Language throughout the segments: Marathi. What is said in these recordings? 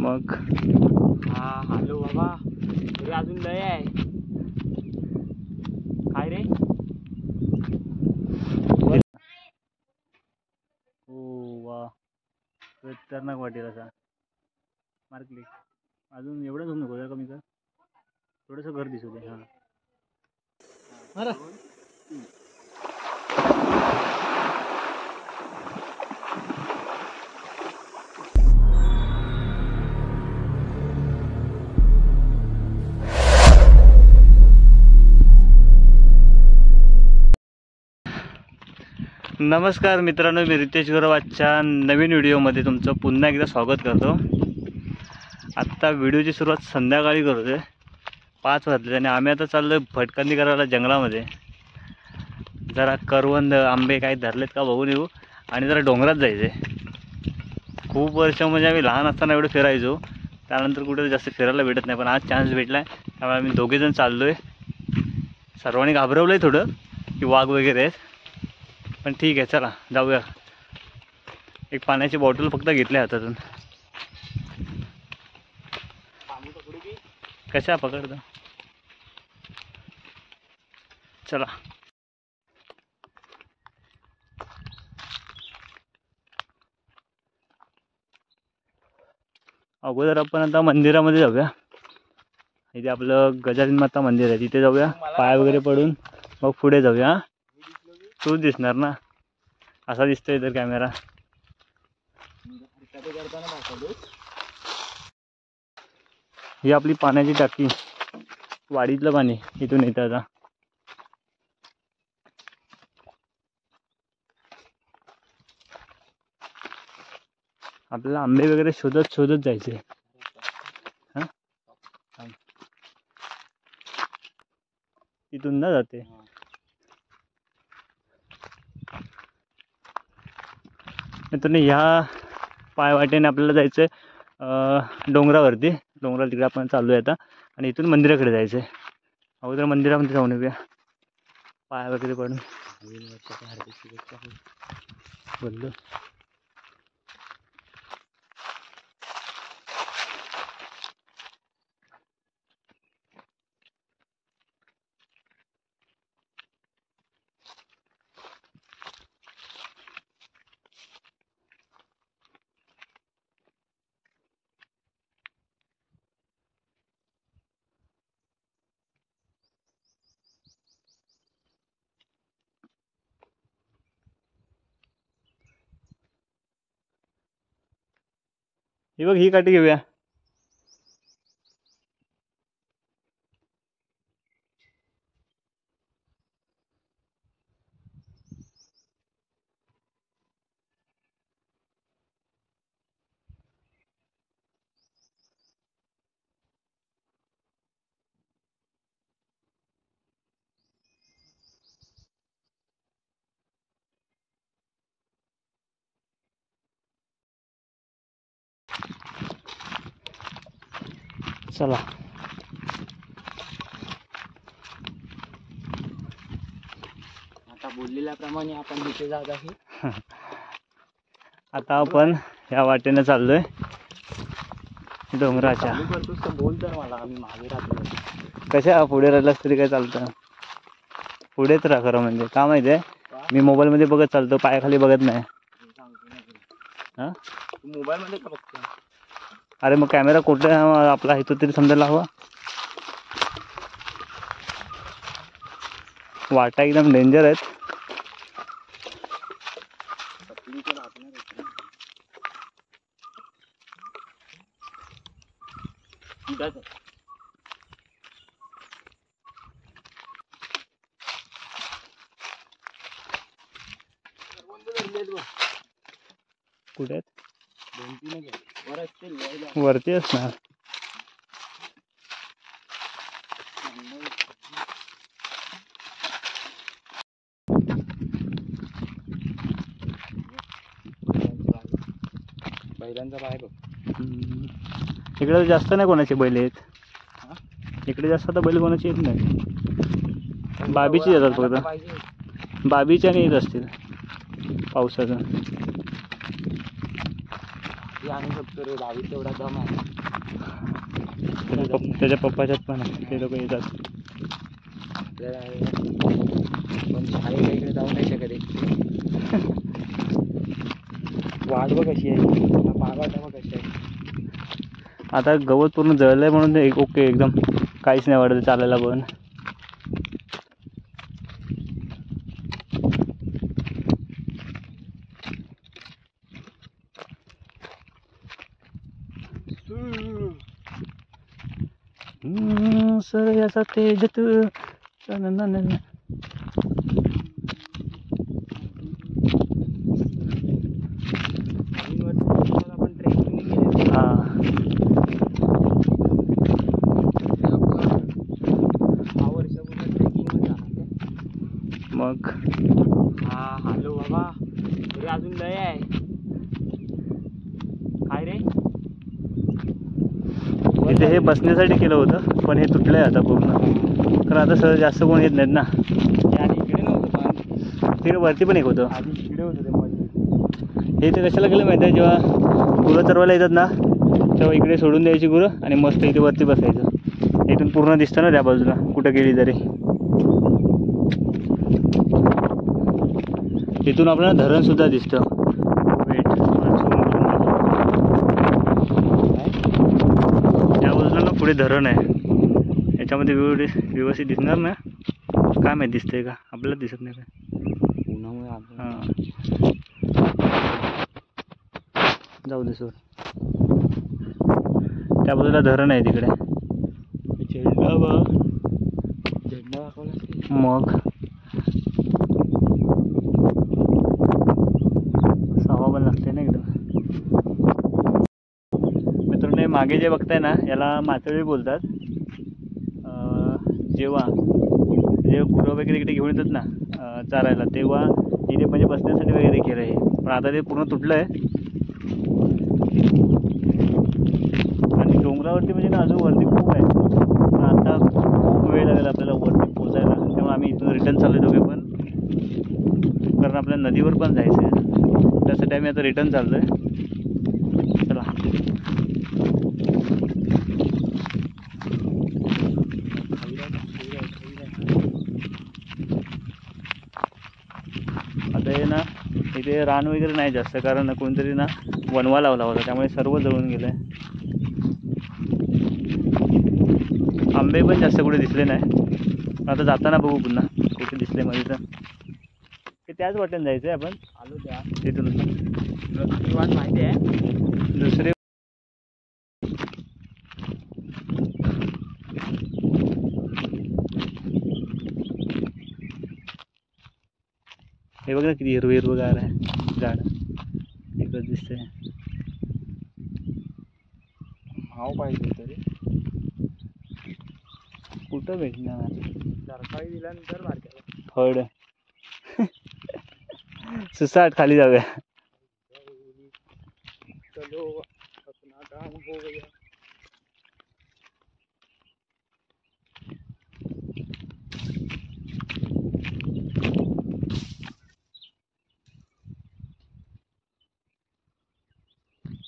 मग हा हॅलो बाबा, तरी अजून लय आहे काय रे? हो वा, खतरनाक वाटेल असा मार्कली. अजून एवढं झोप नको, जरा कमी कर, थोडंसं घर दिसू दे. हां नमस्कार मित्रांनो, मी रितेश गुरव आजच्या नवीन व्हिडिओमध्ये तुमचं पुन्हा एकदा स्वागत करतो. आत्ता व्हिडिओची सुरुवात संध्याकाळी करतो आहे, 5 वाजले आणि आम्ही आता चाललो आहे भटकंती करायला जंगलामध्ये. जरा करवंद आंबे काही धरलेत का बघून येऊ आणि जरा डोंगरात जायचं आहे. खूप वर्ष म्हणजे आम्ही लहान असताना एवढं फिरायचो, त्यानंतर कुठे जास्त फिरायला भेटत नाही, पण आज चान्स भेटला आहे त्यामुळे आम्ही दोघेजण चाललो आहे. सर्वांनी घाबरवलं आहे थोडं की वाघ वगैरे आहेत, पण ठीक आहे चला जाऊया. एक पाण्याची बॉटल फक्त घेतली हातातून. कशा पकडतो चला. अगोदर आपण आता मंदिरामध्ये जाऊया. इथे आपलं गजानन माता मंदिर आहे, तिथे जाऊया, पाय वगैरे पडून मग पुढे जाऊया. तूच दिसणार ना, असा दिसतोय तर कॅमेरा. ही आपली पाण्याची टाकी, वाडीतलं पाणी इथून येतं. आता आपल्याला आंबे वगैरे शोधत शोधत जायचे. हां इथून ना जाते. मित्रांनो, ह्या पायवाटेने आपल्याला जायचं आहे डोंगरावरती. डोंगराला तिकडे आपण चाललो आहे आता आणि इथून मंदिराकडे जायचं आहे. अगोदर मंदिरामध्ये जाऊन येऊया, पाय वगैरे पडून. बोललो ही बघ, ही काठी घेऊया. चला. आता बोललेल्याप्रमाणे आपण तिथे जात आहे. आता आपण ह्या वाटेने चाललोय डोंगराच्या. करतोस तर बोल तर मला, आम्ही मागे राहतो. कशा पुढे राहिलास तरी काय चालतं, पुढेच राहा. खरं म्हणजे का माहिती आहे, मी मोबाईलमध्ये बघत चालतो, पायाखाली बघत नाही. हां मोबाईलमध्ये का बघतो? अरे मग कॅमेरा कुठे आपला इथं तरी समजायला हवा. वाटा एकदम डेंजर आहेत. कुठे आहेत? वरती असणार. बैलांचा पाय बघ. इकडे जास्त नाही कोणाचे बैल आहेत. इकडे जास्त आता बैल कोणाची येत नाही, बाबीची येतात फक्त. बाबीच्या नाही येत असतील पावसाचं. हे आणू शकतो रे, दहावीत तेवढा दम आहे. त्याच्या पप्पाच्यात पण आहे, ते लोक येतात. आपल्याला पण शाळेला इकडे जाऊ नाही शकत एकटे. वाट बघ कशी आहे, मागा बघ कशी आहे. आता गवत पूर्ण जळलंय म्हणून ओके एकदम काहीच नाही वाटत चालायला पण. सर याचा तेज तू आपण ट्रेकिंग केली. हा 6 वर्षापूर्वी ट्रेकिंग मध्ये आहात. मग हा हॅलो बाबा, तरी अजून लय आहे. काय रे, इथे हे बसण्यासाठी केलं होतं पण हे तुटलंय आता पूर्ण, कारण आता सर जास्त कोण येत नाहीत ना. आणि इकडे नव्हतं पण, तिकडे वरती पण एक होतं. आधी इकडे होतं ते मध्ये. हे इथे कशाला केलं माहिती आहे, जेव्हा गुरं चरवायला येतात ना तेव्हा इकडे सोडून द्यायची गुरं आणि मस्त इथे वरती बसायचं. इथून पूर्ण दिसतं ना त्या बाजूला कुठं गेली तरी. इथून आपल्याला धरण सुद्धा दिसतं. त्या बाजूला ना पुढे धरण आहे, याच्यामध्ये व्यवस्थित दिसणार ना, काय माहिती दिसतंय का, आपल्याला दिसत नाही काय उन्हामुळे. हां जाऊ दे सोड. त्या बाजूला धरण आहे तिकडे. झेंडा दाखवला मग हवा पण लागते ना एकदम. मित्रांनो, मागे जे बघताय ना याला मातळी बोलतात. जेव्हा जे गुरं वगैरे इकडे घेऊन येतात ना चारायला, तेव्हा इथे म्हणजे बसण्यासाठी वगैरे केलं आहे. पण आता ते पूर्ण तुटलं आहे आणि डोंगरावरती म्हणजे ना अजून वरती खूप आहे, पण आता खूप वेळ लागेल आपल्याला वरती पोचायला. त्यामुळे आम्ही इथून रिटर्न चाललो दोघे पण, कारण आपल्याला नदीवर पण जायचं आहे. त्यासाठी आम्ही आता रिटर्न चाललो आहे. चला आता हे ना इथे रान वगैरे नाही जास्त, कारण कोणतरी ना वनवा लावला होता त्यामुळे सर्व जळून गेलं आहे. आंबे पण जास्त कुठे दिसले नाही. आता जाताना बघू पुन्हा कुठे दिसले मध्ये तर. ते त्याच वाटेने जायचं आहे आपण. आलो त्या तिथून वाट माहिती आहे. दुसरे हे बघ ना किती हिरवं हिरवंगार आहे झाड इकडं दिसतंय. भाव पाहिजे तरी कुठं भेटणार सरकारी दिल्यानंतर बारक्याला फळ. सुसाट खाली जाऊया. चलो अपना काम हो गया.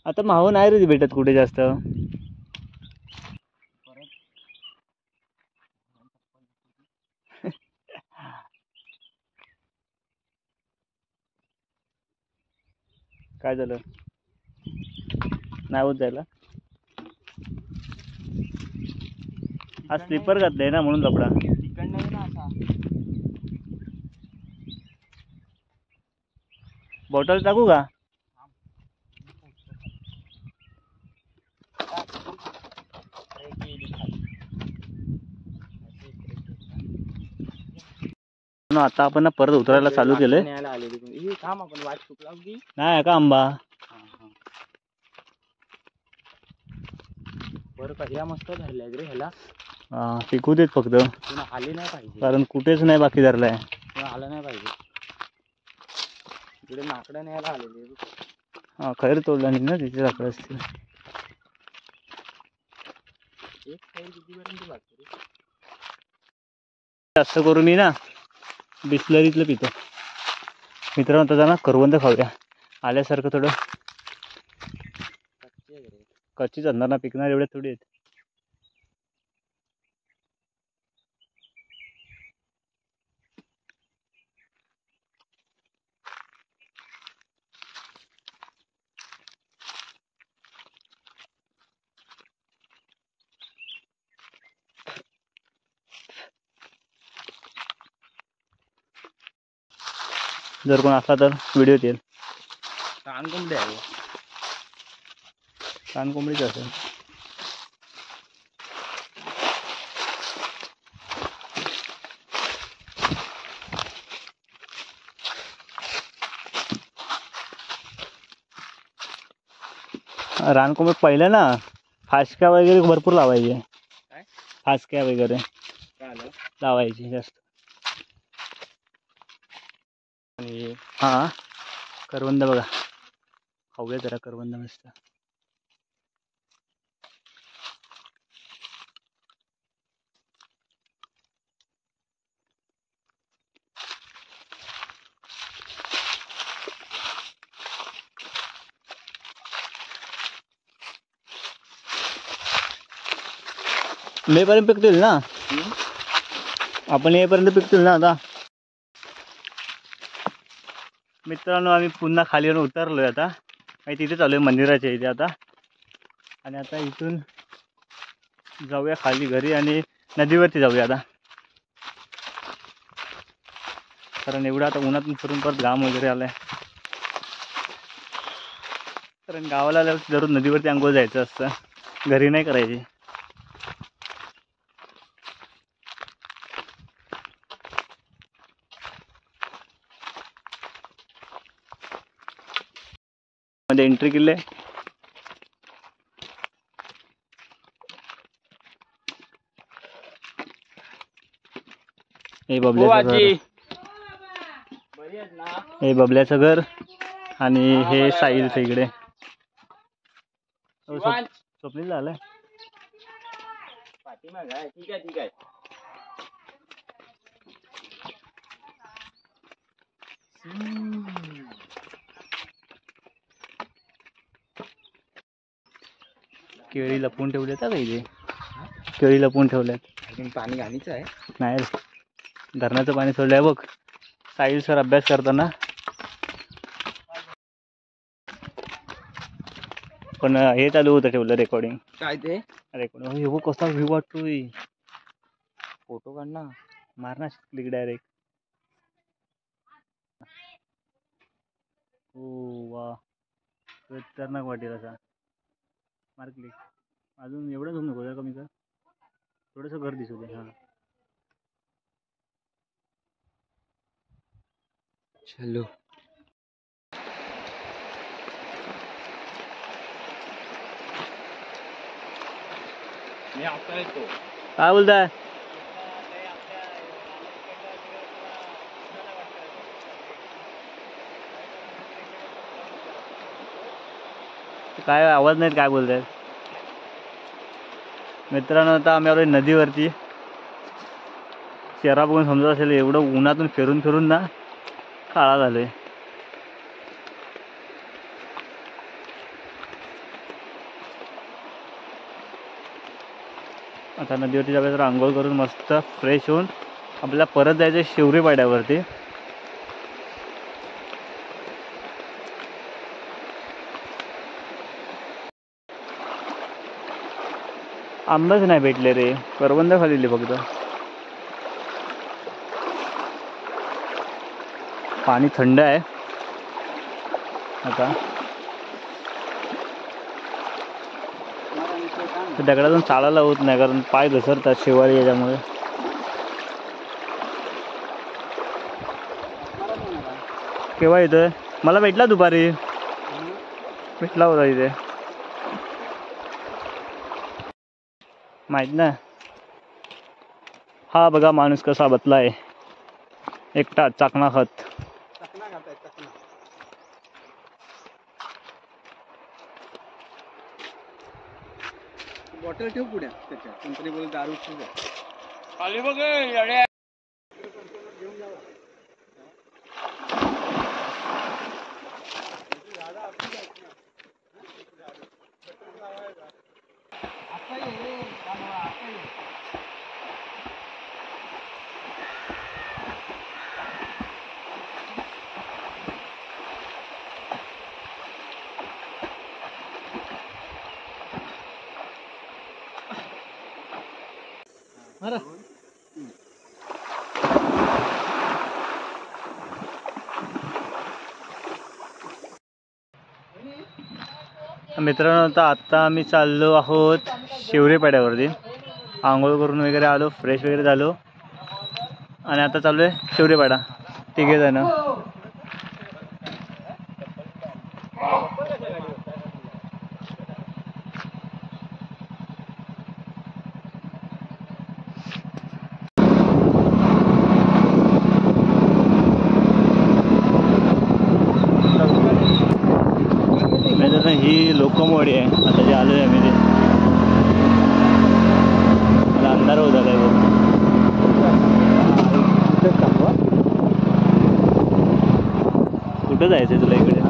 आता माव नाही रे भेटत कुठे जास्त. काय झालं नाही होत जायला. आज स्लीपर घातलंय ना म्हणून कपडा. तिकडनं आहे ना असा. बॉटल टाकू का. आता आपण परत उतरायला चालू केलंय. थांब आपण वाट चुकला की नाही का आंबा. बरं का, ह्या मस्त धरल्या रे ह्याला. हा पिकू देत फक्त, आले नाही पाहिजे कारण कुठेच नाही बाकी धरलाय. आलं नाही पाहिजे. इकडे माकडं न्यायला आलेले. हा खैर तोडला नाही ना तिथे लाकडं असतील. एक खैर कितीपर्यंत लागते रे. जास्त करून मी ना बिस्लरीतलं पितो. मित्रांनो आता ना करवंद खाऊया आल्यासारखं थोडं. कच्ची आहे रे. कच्चीच असणार ना, पिकणार एवढे थोडी आहेत. जर कोण असला तर व्हिडिओ येईल. कान कोंबडी आहे. कान कोंबडीच असेल. रानकोंबडी पहिलं ना फासक्या वगैरे भरपूर लावायचे. काय? फासक्या वगैरे काय आलं? लावायचे जास्त. आणि हां, करवंद बघा, खाऊया जरा करवंद मस्त. मेपर्यंत पिकतील ना, आपण येईपर्यंत पिकतील ना आता. मित्रांनो, आम्ही पुन्हा खाली येऊन उतरलोय आता. आणि तिथे चालू आहे मंदिराच्या इथे आता. आणि आता इथून जाऊया खाली घरी आणि नदीवरती जाऊया आता. कारण एवढं आता उन्हातून फिरून परत घाम वगैरे आलाय. कारण गावाला आल्यावर जरूर नदीवरती आंघोळ जायचं असतं, घरी नाही करायची. मध्ये एंट्री केली. हे बबल्याचं घर, हे बबल्याचं घर आणि हे साहिलचं इकडे. स्वप्नील झालंय. ठीक आहे ठीक आहे. केळी लपवून ठेवल्यात का इथे? केळी लपवून ठेवल्यात. अजून पाणी घाणीचं आहे. नाही रे, धरणाचं पाणी सोडलंय बघ. साहिल सर अभ्यास करताना. पण हे चालू होतं ठेवलं रेकॉर्डिंग. काय ते रेकॉर्डिंग. हे बघ कसा व्ह्यू वाटतोय. फोटो काढ ना. मारना क्लिक डायरेक्ट. हो वा, खतरनाक वाटेल असा. मार क्लिक. अजून एवढं झूम नको, जरा कमी कर. थोडंसं घर दिसू दे. हां, चलो. मी आता येतो. काय बोलताय? काय आवाज नाहीत, काय बोलताय मित्रांनो? आता आम्ही आलोय नदीवरती. चेहरा बघून समजत असेल, एवढं उन्हातून फिरून फिरून ना काळा झालोय. आता नदीवरती जाऊया, तर आंघोळ करून मस्त फ्रेश होऊन आपल्याला परत जायचं आहे शिवरी पाड्यावरती. आंबाच नाही भेटले रे, करवंद खाल्लेली फक्त. पाणी थंड आहे आता. दगडातून चालायला होत नाही, कारण पाय घसरतात शेवाळी याच्यामुळे. केव्हा येतोय? मला भेटला दुपारी, भेटला होता इथे. माहित ना. हा बघा माणूस कसा बसलाय एकटा चाकणा खात. बॉटल ठेव पुढे त्याच्या. कोणतरी बोल दारू खाली बघ येड्या. मित्रांनो, आता आम्ही चाललो आहोत शिवरेपाड्यावरती. आंघोळ करून वगैरे आलो, फ्रेश वगैरे झालो आणि आता चालू आहे शिवरेपाडा. तिघे जण. ही लोकमवाडी आहे. आता जे आलो आहे आम्ही ते. मला अंधार होत आलाय बघ. कुठं जायचंय तुला इकडे?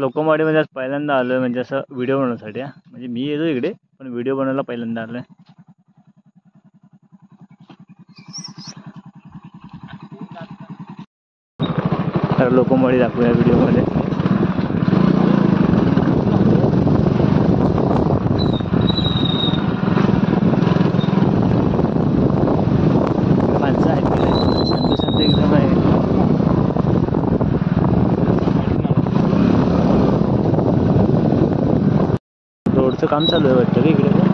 लोकमवाडीमध्ये आज पहिल्यांदा आलोय, म्हणजे असं व्हिडिओ बनवण्यासाठी. म्हणजे मी येतो इकडे, पण व्हिडिओ बनवायला पहिल्यांदा आलोय. तर लोकमवाडी दाखवूया व्हिडिओमध्ये. माणसं आहेत की नाही? शांत शांत एकदम आहे. रोडचं काम चालू आहे वाटतं का इकडे?